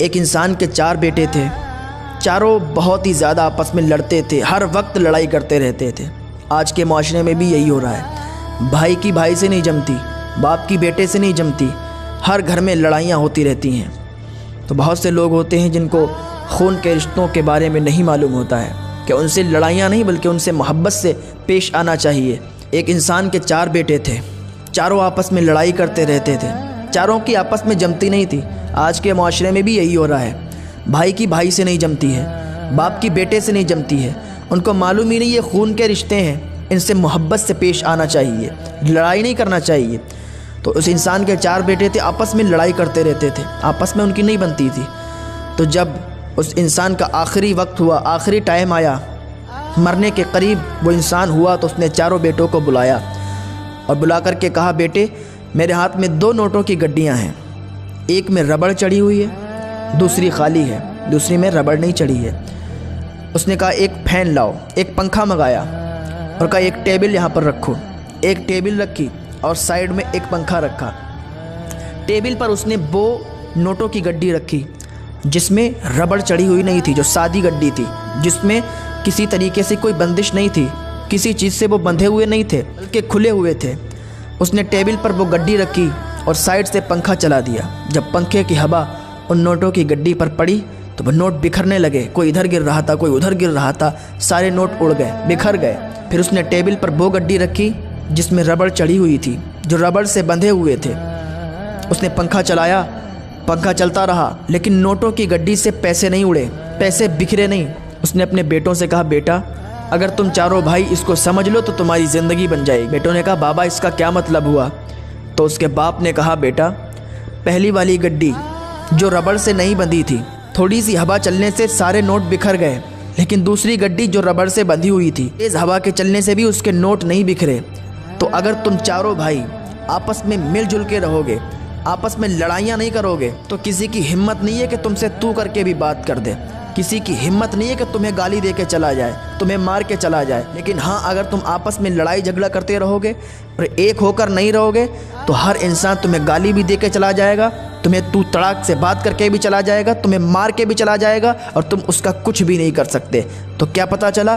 एक इंसान के 4 बेटे थे। चारों बहुत ही ज़्यादा आपस में लड़ते थे, हर वक्त लड़ाई करते रहते थे। आज के माशरे में भी यही हो रहा है। भाई की भाई से नहीं जमती, बाप की बेटे से नहीं जमती, हर घर में लड़ाइयाँ होती रहती हैं। तो बहुत से लोग होते हैं जिनको खून के रिश्तों के बारे में नहीं मालूम होता है कि उनसे लड़ाइयाँ नहीं बल्कि उनसे मोहब्बत से पेश आना चाहिए। एक इंसान के 4 बेटे थे, चारों आपस में लड़ाई करते रहते थे, चारों की आपस में जमती नहीं थी। आज के माशरे में भी यही हो रहा है। भाई की भाई से नहीं जमती है, बाप की बेटे से नहीं जमती है। उनको मालूम ही नहीं ये खून के रिश्ते हैं, इनसे मोहब्बत से पेश आना चाहिए, लड़ाई नहीं करना चाहिए। तो उस इंसान के 4 बेटे थे, आपस में लड़ाई करते रहते थे, आपस में उनकी नहीं बनती थी। तो जब उस इंसान का आखिरी वक्त हुआ, आखिरी टाइम आया, मरने के करीब वो इंसान हुआ, तो उसने चारों बेटों को बुलाया और बुला कर के कहा, बेटे मेरे हाथ में 2 नोटों की गड्डियाँ हैं, एक में रबड़ चढ़ी हुई है, दूसरी खाली है, दूसरी में रबड़ नहीं चढ़ी है। उसने कहा एक फैन लाओ, एक पंखा मंगाया और कहा एक टेबल यहाँ पर रखो। एक टेबल रखी और साइड में एक पंखा रखा। टेबल पर उसने 2 नोटों की गड्डी रखी जिसमें रबड़ चढ़ी हुई नहीं थी, जो सादी गड्डी थी, जिसमें किसी तरीके से कोई बंदिश नहीं थी, किसी चीज़ से वो बंधे हुए नहीं थे बल्कि खुले हुए थे। उसने टेबल पर वो गड्डी रखी और साइड से पंखा चला दिया। जब पंखे की हवा उन नोटों की गड्डी पर पड़ी तो वो नोट बिखरने लगे, कोई इधर गिर रहा था, कोई उधर गिर रहा था, सारे नोट उड़ गए, बिखर गए। फिर उसने टेबल पर वो गड्डी रखी जिसमें रबड़ चढ़ी हुई थी, जो रबड़ से बंधे हुए थे। उसने पंखा चलाया, पंखा चलता रहा, लेकिन नोटों की गड्डी से पैसे नहीं उड़े, पैसे बिखरे नहीं। उसने अपने बेटों से कहा, बेटा अगर तुम चारों भाई इसको समझ लो तो तुम्हारी ज़िंदगी बन जाएगी। बेटों ने कहा, बाबा इसका क्या मतलब हुआ? तो उसके बाप ने कहा, बेटा पहली वाली गड्डी जो रबड़ से नहीं बंधी थी, थोड़ी सी हवा चलने से सारे नोट बिखर गए, लेकिन दूसरी गड्डी जो रबड़ से बंधी हुई थी, तेज़ हवा के चलने से भी उसके नोट नहीं बिखरे। तो अगर तुम चारों भाई आपस में मिलजुल के रहोगे, आपस में लड़ाइयाँ नहीं करोगे, तो किसी की हिम्मत नहीं है कि तुमसे तू करके भी बात कर दे, किसी की हिम्मत नहीं है कि तुम्हें गाली दे के चला जाए, तुम्हें मार के चला जाए। लेकिन हाँ, अगर तुम आपस में लड़ाई झगड़ा करते रहोगे और एक होकर नहीं रहोगे तो हर इंसान तुम्हें गाली भी दे के चला जाएगा, तुम्हें तू तड़ाक से बात करके भी चला जाएगा, तुम्हें मार के भी चला जाएगा और तुम उसका कुछ भी नहीं कर सकते। तो क्या पता चला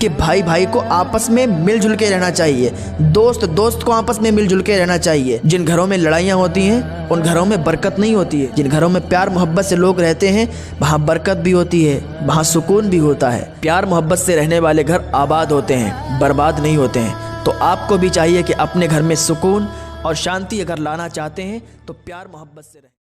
कि भाई भाई को आपस में मिलजुल के रहना चाहिए, दोस्त दोस्त को आपस में मिलजुल के रहना चाहिए। जिन घरों में लड़ाइयाँ होती हैं उन घरों में बरकत नहीं होती है। जिन घरों में प्यार मोहब्बत से लोग रहते हैं वहाँ बरकत भी होती है, वहाँ सुकून भी होता है। प्यार मोहब्बत से रहने वाले घर आबाद होते हैं, बर्बाद नहीं होते हैं। तो आपको भी चाहिए कि अपने घर में सुकून और शांति अगर लाना चाहते हैं तो प्यार मोहब्बत से रहें।